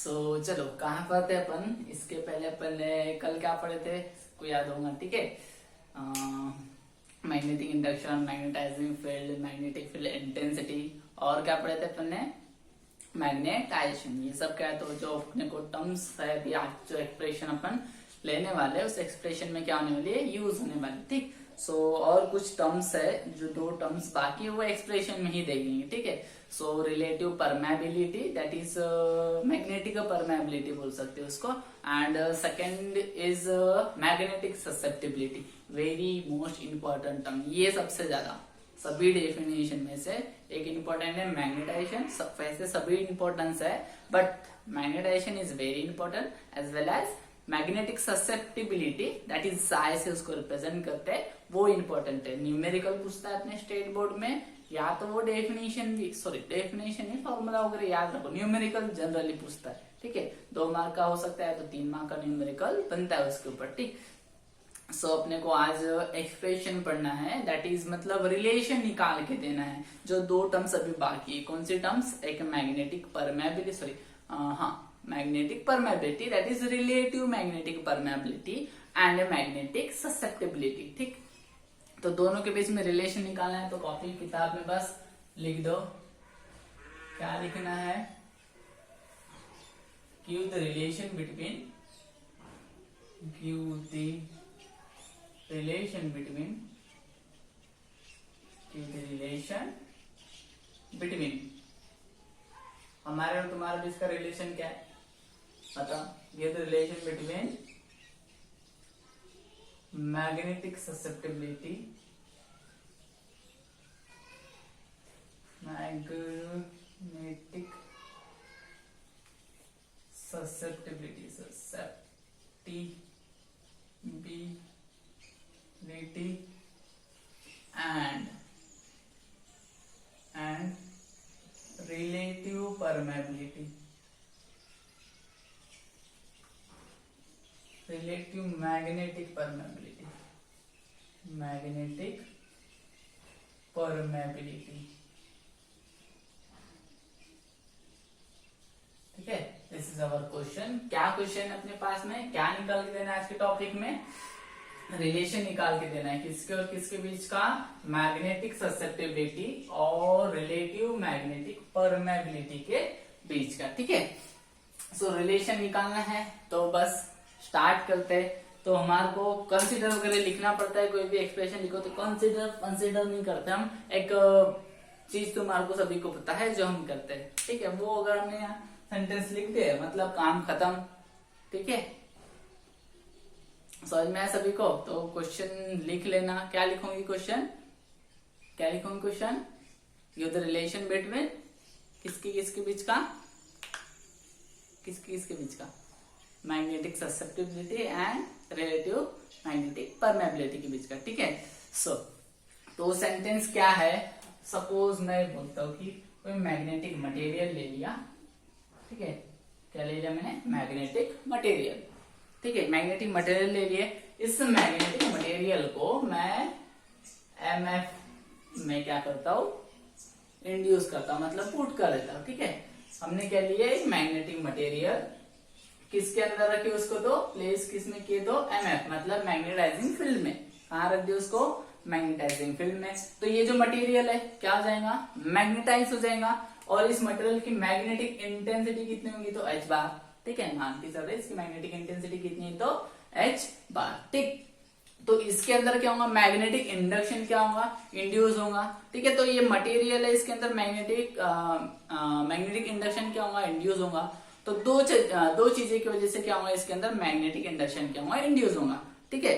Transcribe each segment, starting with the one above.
चलो कहाँ पर थे अपन। इसके पहले अपन ने कल क्या पढ़े थे, को याद होगा। ठीक है, magnetic induction, magnetising field, magnetic field intensity, और क्या पढ़े थे अपन ने, मैग्नेटाइजेशन। ये सब क्या है, तो जो अपने को टर्म्स है अभी आज जो एक्सप्रेशन अपन लेने वाले हैं उस एक्सप्रेशन में क्या होने वाली है, यूज होने वाली। ठीक, और कुछ टर्म्स है, जो दो टर्म्स बाकी वो एक्सप्रेशन में ही देखेंगे। ठीक है, relative permeability, that is magnetic permeability बोल सकते हो उसको, and second is magnetic susceptibility, very most important term. ये सबसे ज्यादा सभी डेफिनेशन में से एक इंपॉर्टेंट है मैग्नेटाइजेशन। वैसे सभी इंपॉर्टेंस है, but magnetization is very important as well as magnetic susceptibility, that is psi से उसको रिप्रेजेंट करते हैं, वो इंपॉर्टेंट है। न्यूमेरिकल पूछता है अपने स्टेट बोर्ड में, या तो वो डेफिनेशन भी, डेफिनेशन ही फॉर्मूला वगैरह याद रखो। न्यूमेरिकल जनरली पूछता है। ठीक है, 2 मार्क का हो सकता है तो 3 मार्क का न्यूमेरिकल बनता है उसके ऊपर। ठीक, अपने को आज एक्सप्रेशन पढ़ना है, दैट इज मतलब रिलेशन निकाल के देना है। जो दो टर्म्स अभी बाकी है, कौन सी टर्म्स, एक magnetic permeability, magnetic permeability, that is relative magnetic permeability and magnetic susceptibility. ठीक, तो दोनों के बीच में रिलेशन निकालना है, तो कॉपी किताब में बस लिख दो। क्या लिखना है, give the relation between, give the relation between, give the relation between, हमारे और तुम्हारे बीच का रिलेशन क्या है बताओ। Give the relation between magnetic susceptibility, magnetic susceptibility, susceptibility and relative permeability, relative magnetic permeability, magnetic permeability. ठीक है, दिस इज अवर क्वेश्चन। क्या क्वेश्चन अपने पास में, क्या निकाल के देना है आज के टॉपिक में, रिलेशन निकाल के देना है किसके और किसके बीच का, मैग्नेटिक ससेप्टिबिलिटी और रिलेटिव मैग्नेटिक परमेबिलिटी के बीच का। ठीक है, रिलेशन निकालना है तो बस स्टार्ट करते हैं। तो हमारे को कंसीडर वगैरह लिखना पड़ता है, कोई भी एक्सप्रेशन लिखो तो कंसीडर नहीं करते हम। एक चीज तुम्हारे को सभी को पता है जो हम करते हैं। ठीक है, वो अगर हमने यहाँ सेंटेंस लिख दिया मतलब काम खत्म। ठीक है, समझ में आया सभी को। तो क्वेश्चन लिख लेना। क्या लिखूंगी क्वेश्चन, क्या लिखूंगी question, give the relation between, किसके किसके बीच का, किसके किसके बीच का, magnetic susceptibility and relative magnetic permeability के बीच का। ठीक है, तो सेंटेंस क्या है, सपोज मैं बोलता हूं कि कोई मैग्नेटिक मटेरियल ले लिया। ठीक है, क्या ले लिया मैंने, मैग्नेटिक मटेरियल। ठीक है, मैग्नेटिक मटेरियल ले लिए। इस मैग्नेटिक मटेरियल को मैं एमएफ में क्या करता हूं, इंड्यूस करता हूं, मतलब पुट कर देता हूं। ठीक है, हमने क्या लिया, एक मैग्नेटिक मटेरियल किसके अंदर रखे उसको, तो प्लेस किसमें किए, तो एमएफ मतलब मैग्नेटाइजिंग फील्ड में। कहां रख दिया उसको, मैग्नेटाइजिंग फील्ड में। तो ये जो मटेरियल है क्या हो जाएगा, मैग्नेटाइज हो जाएगा। और इस मटेरियल की मैग्नेटिक इंटेंसिटी कितनी होगी, तो एच बार। ठीक है, मान के चल रहे इसकी मैग्नेटिक इंटेंसिटी कितनी है, तो एच बार। ठीक, तो इसके अंदर क्या होगा, मैग्नेटिक इंडक्शन क्या होगा, इंड्यूस होगा। ठीक है, तो ये मटेरियल है, इसके अंदर मैग्नेटिक इंडक्शन क्या होगा, इंड्यूस होगा। तो दो चीजें की वजह से क्या होगा, इसके अंदर मैग्नेटिक इंडक्शन क्या होगा, इंड्यूस होगा। ठीक है,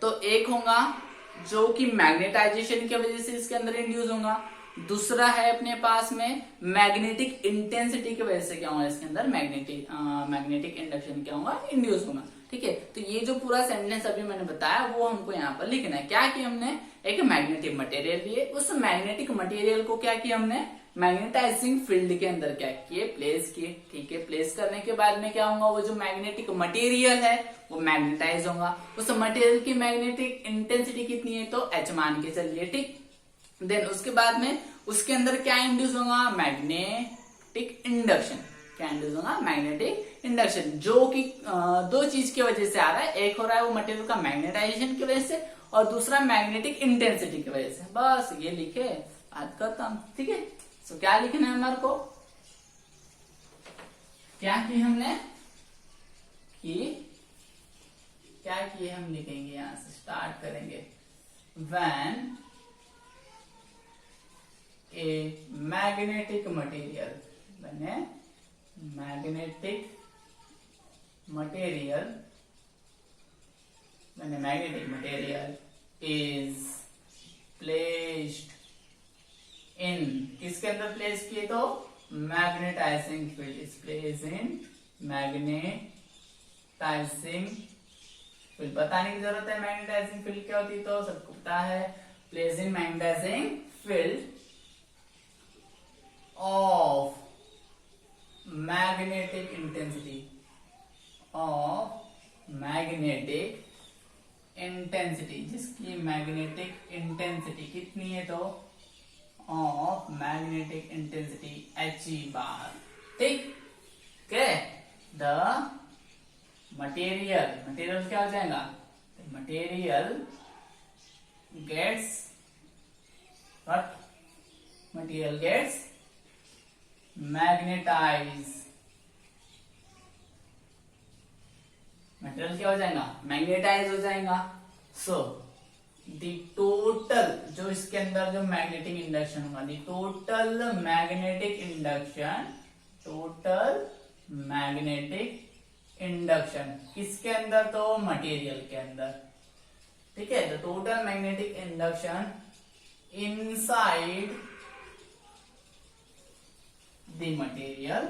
तो एक होगा जो कि मैग्नेटाइजेशन की वजह से इसके अंदर इंड्यूस होगा, दूसरा है अपने पास में मैग्नेटिक इंटेंसिटी की वजह से क्या होगा, इसके अंदर मैग्नेटिक इंडक्शन क्या होगा, इंड्यूस होगा। ठीक है, तो ये जो पूरा सेंटेंस अभी मैंने बताया वो हमको यहाँ पर लिखना है। क्या कि हमने एक मैग्नेटिक मटेरियल लिए, उस मैग्नेटिक मटेरियल को क्या किया हमने, मैग्नेटाइजिंग फील्ड के अंदर क्या किए, प्लेस किए। ठीक है, प्लेस करने के बाद में क्या होगा, वो जो मैग्नेटिक मटेरियल है वो मैग्नेटाइज होगा। उस मटेरियल की मैग्नेटिक इंटेंसिटी कितनी है, तो एच मान के चलिए। ठीक, देन उसके बाद में उसके अंदर क्या इंड्यूस होगा, मैग्नेटिक इंडक्शन। क्या इंड्यूस होगा, मैग्नेटिक इंडक्शन, जो कि दो चीज की वजह से आ रहा है। एक हो रहा है वो मटेरियल का मैग्नेटाइजेशन की वजह से, और दूसरा मैग्नेटिक इंटेंसिटी की वजह से। बस ये लिखे, बात करता, ठीक है। सो क्या लिखना है हमारे को, क्या की हमने कि क्या किए हम लिखेंगे, यहां से स्टार्ट करेंगे। व्हेन ए मैग्नेटिक मटेरियल, बने मैग्नेटिक मटेरियल, बने magnetic material is placed in, किसके अंदर प्लेस किए तो magnetising field, is place in magnetising field. बताने की जरूरत है मैग्नेटाइजिंग फील्ड क्या होती है, तो सबको पता है, place in magnetising field of magnetic intensity, of magnetic intensity, जिसकी मैग्नेटिक इंटेंसिटी कितनी है तो of magnetic intensity H bar, ठीक है। द मटेरियल क्या हो जाएगा, material gets what, material gets magnetise, material क्या हो जाएगा, मैग्नेटाइज हो जाएगा। सो द टोटल, जो इसके अंदर जो मैग्नेटिक इंडक्शन होगा, the total magnetic induction, total magnetic induction किसके अंदर तो मटेरियल के अंदर, ठीक है। The total magnetic induction inside the material,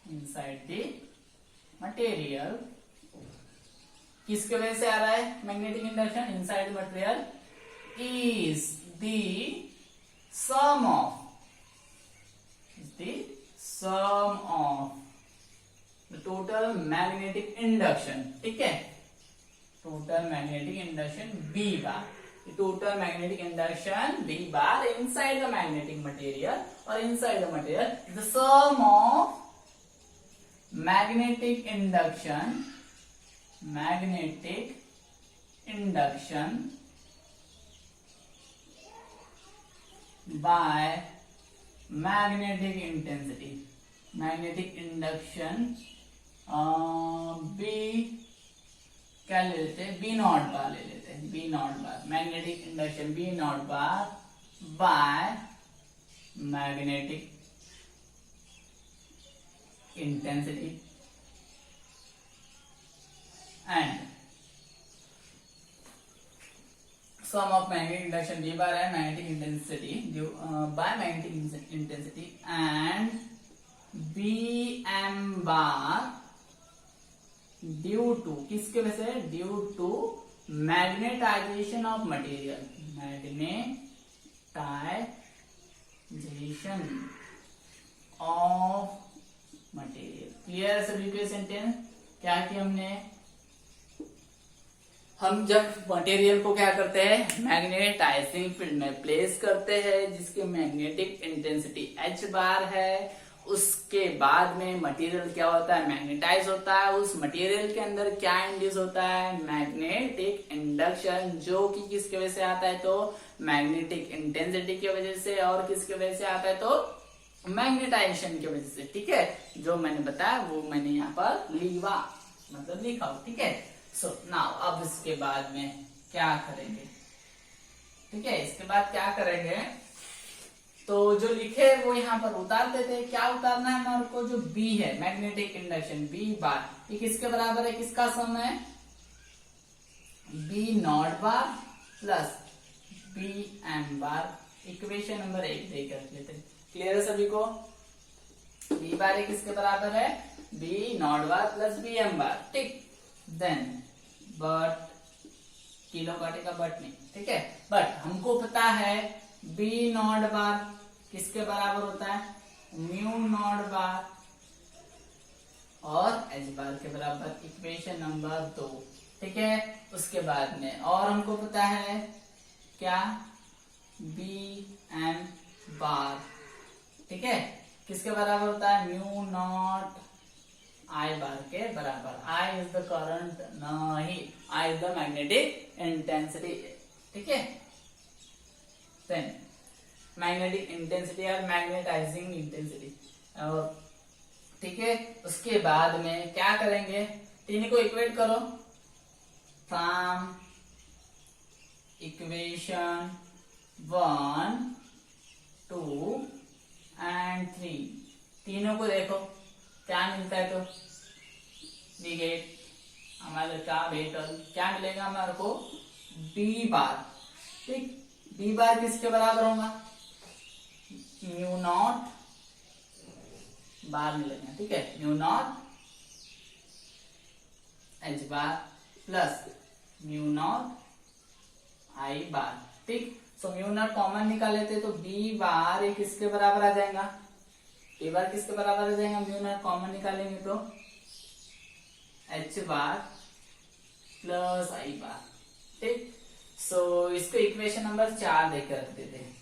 inside the material, किसके वजह से आ रहा है magnetic induction inside material, is the sum of, the total magnetic induction, ठीक है। Total magnetic induction B bar, total magnetic induction B bar inside the magnetic material, और inside the material the sum of magnetic induction, magnetic induction by magnetic intensity, magnetic induction B क्या ले लेते हैं, B naught बार ले लेते हैं, B naught bar, magnetic induction B naught bar by magnetic intensity and sum of magnetic induction D bar है magnetic intensity by magnetic intensity and B M bar due to, किसके वजह से, due to magnetization of material, magnetization of material. Clear सभी के sentence, क्या किया हमने, हम जब मटेरियल को क्या करते हैं मैग्नेटाइजिंग फील्ड में प्लेस करते हैं, जिसके मैग्नेटिक इंटेंसिटी H बार है, उसके बाद में मटेरियल क्या होता है, मैग्नेटाइज होता है। उस मटेरियल के अंदर क्या इंड्यूस होता है, मैग्नेटिक इंडक्शन, जो कि किसके वजह से आता है तो मैग्नेटिक इंटेंसिटी की वजह से, और किसके वजह से आता है तो मैग्नेटाइजेशन की वजह से, ठीक है। जो मैंने बताया वो मैंने यहाँ पर लिखा, मतलब लिखा हो, ठीक है। सो नाउ अब इसके बाद में क्या करेंगे, ठीक है। इसके बाद क्या करेंगे, तो जो लिखे वो यहाँ पर उतार देते हैं। क्या उतारना है हमारे को, जो B है मैग्नेटिक इंडक्शन B बार, ये किसके बराबर है, किसका सम है, B not bar plus B M bar. Equation number 1 देकर लेते हैं। क्लियर है सभी को, B बार किसके बराबर है, B not bar plus B M बार, ठीक। देन बट, किलो काटेगा बट नहीं, ठीक है। बट हमको पता है B नॉट बार किसके बराबर होता है, म्यू नॉट बार और H बार के बराबर, इक्वेशन नंबर 2, ठीक है। उसके बाद में और हमको पता है क्या, B M बार, ठीक है। किसके बराबर होता है, म्यू नॉट आई बार के बराबर। आई इज द करंट, नहीं, I is the magnetic intensity, ठीक है। देन मैग्नेटिक इंटेंसिटी और मैग्नेटाइजिंग इंटेंसिटी, और ठीक है। उसके बाद में क्या करेंगे, तीनों को इक्वेट करो फ्रॉम इक्वेशन 1, 2 एंड 3, तीनों को देखो क्या मिलता है, तो निगेट हमारे क्या मिलेगा हमारे को, बी बार, ठीक। बी बार किसके बराबर होगा, म्यू नॉट बार मिलेगा, ठीक है, mu naught H bar plus mu not I बार, ठीक। सो म्यू नॉट कॉमन निकाल लेते तो बी बार ये किसके बराबर आ जाएगा, बी बार किसके बराबर आ जाएगा, म्यू नॉट कॉमन निकालेंगे तो एच बार प्लस आई बार, ठीक। सो इसको इक्वेशन नंबर 4 देकर रख देते हैं,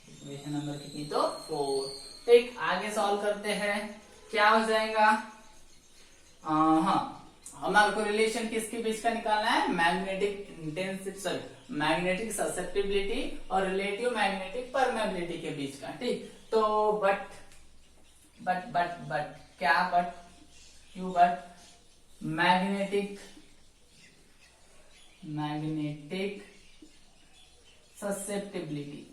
इक्वेशन नंबर कितनी, तो 4, ठीक। आगे सॉल्व करते हैं, क्या हो जाएगा, हाँ, हमारे को रिलेशन किसके बीच का निकालना है, magnetic intensity, sorry magnetic susceptibility और रिलेटिव मैग्नेटिक परमेबिलिटी के बीच का, ठीक। तो बट क्या, बट क्यों, but magnetic susceptibility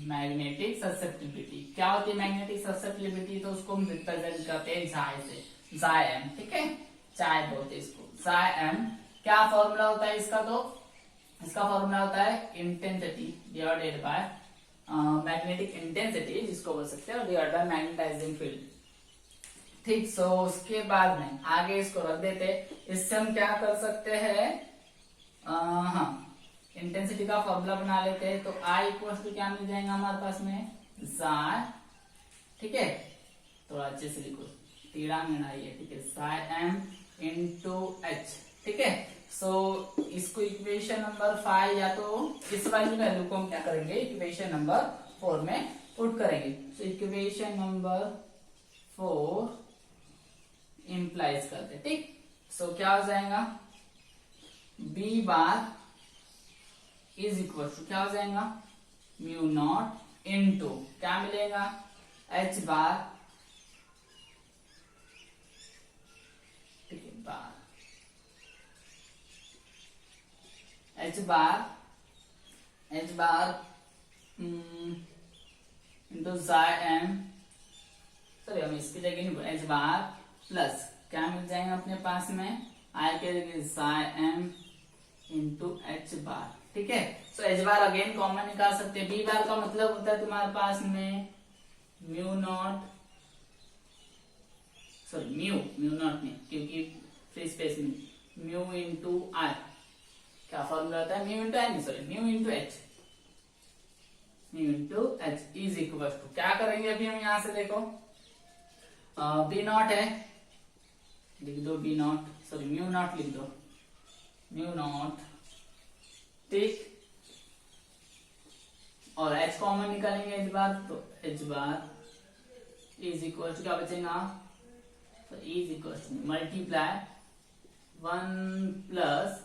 magnetic susceptibility क्या होती है, मैग्नेटिक ससेप्टिबिलिटी, तो उसको हम रिप्रेजेंट करते हैं जाय से, जाय एम, ठीक है, जाय बोलते हैं इसको, जाय एम। क्या फॉर्मूला होता है इसका, तो इसका फॉर्मूला होता है intensity divided by magnetic intensity, जिसको बोल सकते हैं, डिवाइडेड बाय मैग्नेटाइजिंग फील्ड, ठीक। सो उसके बाद में आगे इसको रख देते, इससे हम क्या कर सकते हैं, हाँ, इंटेंसिटी का फॉर्मूला बना लेते हैं, तो आई इक्वल टू क्या मिल जाएगा हमारे पास में, साई, ठीक है, तो अच्छे से लिखो, टीड़ा में है, ठीक है, साई एम इंटू एच, ठीक है। सो इसको इक्वेशन नंबर 5 या तो इस वाली वैल्यू को हम क्या करेंगे, इक्वेशन नंबर 4 में पुट करेंगे। सो इक्वेशन नंबर 4 इंप्लाइज करते, ठीक। सो क्या हो जाएगा, B bar is equal to क्या हो जाएगा, म्यू नॉट इनटू क्या मिलेगा, एच बार, ठीक है, बार H bar into M, sorry हम इसकी जगह नहीं बोले, एच बार प्लस क्या मिल जाएगा अपने पास में, आई के जगह एम इंटू एच बार, ठीक है। सो एच बार अगेन कॉमन निकाल सकते हैं, बी बार का मतलब होता है तुम्हारे पास में mu naught, sorry mu naught नहीं, क्योंकि फ्री स्पेस में म्यू इंटू आई, क्या फॉर्मूला होता है, म्यू इंटू आई नहीं, sorry mu into H is equal to क्या करेंगे, अभी हम यहां से देखो, बी नॉट है, लिख दो B naught, sorry mu naught लिख दो, म्यू नॉट, ठीक, और एच कॉमन निकालेंगे एच बार, तो H bar is equal to क्या बचेगा, तो is equal to multiply 1 plus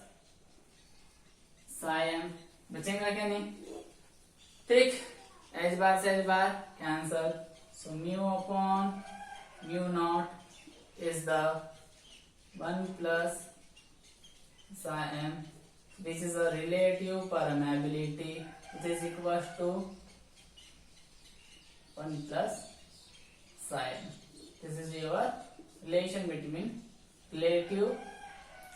psi M, बचेगा क्या नहीं, ठीक। एच बार से H bar cancel, so mu upon mu naught is the 1 plus psi M, this is a relative permeability which is equals to 1 plus psi. This is your relation between relative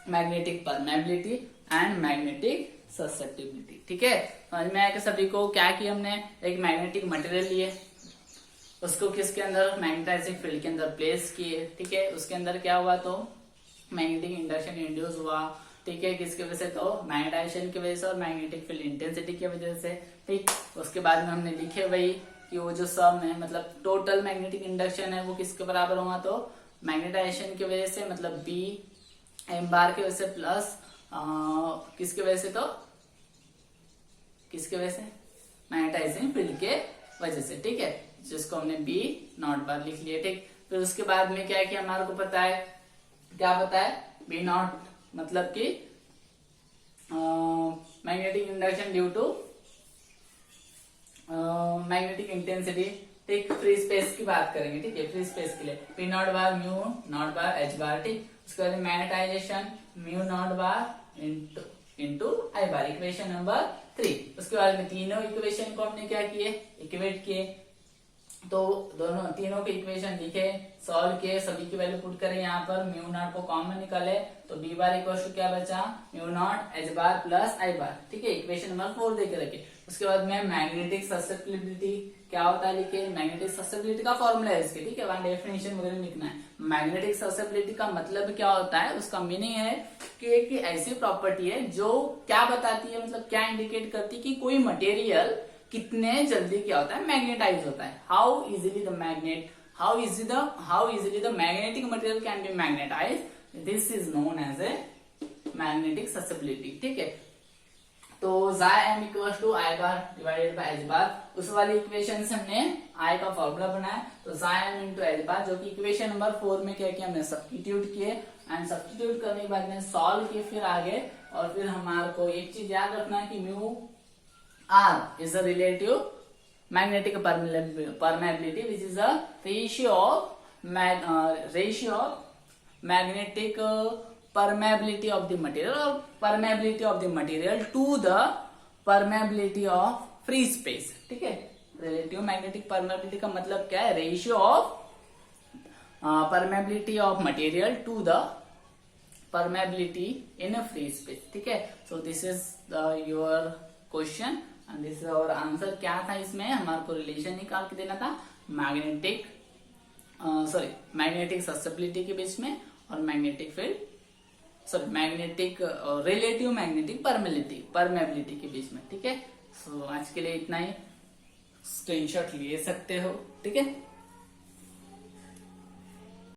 magnetic permeability and magnetic susceptibility, ठीक है। समझ में आया सभी को, क्या कि हमने एक मैग्नेटिक मटेरियल लिए, उसको किसके अंदर, मैग्नेटाइजिंग फील्ड के अंदर प्लेस किए, ठीक है। उसके अंदर क्या हुआ, तो मैग्नेटिक इंडक्शन इंड्यूस हुआ, ठीक है, किसकी वजह से, तो मैग्नेटाइजेशन की वजह से और मैग्नेटिक फील्ड इंटेंसिटी की वजह से, ठीक। उसके बाद में हमने लिखे वही कि वो जो सम है, मतलब टोटल मैग्नेटिक इंडक्शन है, वो किसके बराबर होगा, तो मैग्नेटाइजेशन की वजह से, मतलब बी एम बार की वजह से प्लस किसकी वजह से, तो किसके वजह से, मैग्नेटाइजिंग फील्ड के वजह से, ठीक है, जिसको हमने बी नॉट बार लिख लिया, ठीक। फिर उसके बाद में क्या है कि हमारे को पता है, क्या पता है, बी नॉट मतलब कि magnetic induction due to magnetic intensity, ठीक। फ्री स्पेस की बात करेंगे, ठीक है, फ्री स्पेस के लिए P naught bar mu naught bar H bar, ठीक। उसके बाद magnetization mu naught bar into I bar, equation number 3। उसके बाद में तीनों इक्वेशन को हमने क्या किए, इक्वेट किए, तो दोनों तीनों के इक्वेशन लिखे, सॉल्व किए, सभी की वैल्यू पुट करें यहाँ पर, म्यू नॉट को कॉमन निकाले तो बी बार इक्वल टू क्या बचा, म्यू नॉट एच बार प्लस आई बार, ठीक है, इक्वेशन नंबर 4 देके रखे। उसके बाद में मैग्नेटिक ससेप्टिबिलिटी क्या होता है लिखे, मैग्नेटिक ससेप्टिबिलिटी का फॉर्मूला है इसके, ठीक है, वहां डेफिनेशन वगैरह लिखना है। मैग्नेटिक ससेप्टिबिलिटी का मतलब क्या होता है, उसका मीनिंग है कि एक ऐसी प्रॉपर्टी है जो क्या बताती है, मतलब क्या इंडिकेट करती है कि कोई मटेरियल कितने जल्दी क्या होता है, मैग्नेटाइज होता है। How easily the magnetic material can be magnetize, this is known as a magnetic susceptibility, ठीक है। तो m equal to I bar divided by H bar, उस वाली इक्वेशन से हमने I का फॉर्मूला बनाया, तो m इंटू एच बार, जो कि इक्वेशन नंबर 4 में क्या किया हमने, सब्स्टिट्यूट किए, एंड सब्स्टिट्यूट करने के बाद में सॉल्व किए फिर आगे, और फिर हमारे को एक चीज याद रखना है कि mu R is a relative magnetic permeability, which is a ratio of magnetic permeability of the material, or permeability of the material to the permeability of free space, ठीक है। relative magnetic permeability का मतलब क्या है, ratio of permeability of material to the permeability in a free space, ठीक है। so this is your question and this is our answer। क्या था इसमें, हमारे को रिलेशन निकाल के देना था मैग्नेटिक ससेप्टिबिलिटी के बीच में और magnetic field magnetic relative magnetic permeability के बीच में, ठीक है। सो आज के लिए इतना ही, स्क्रीनशॉट ले सकते हो, ठीक है।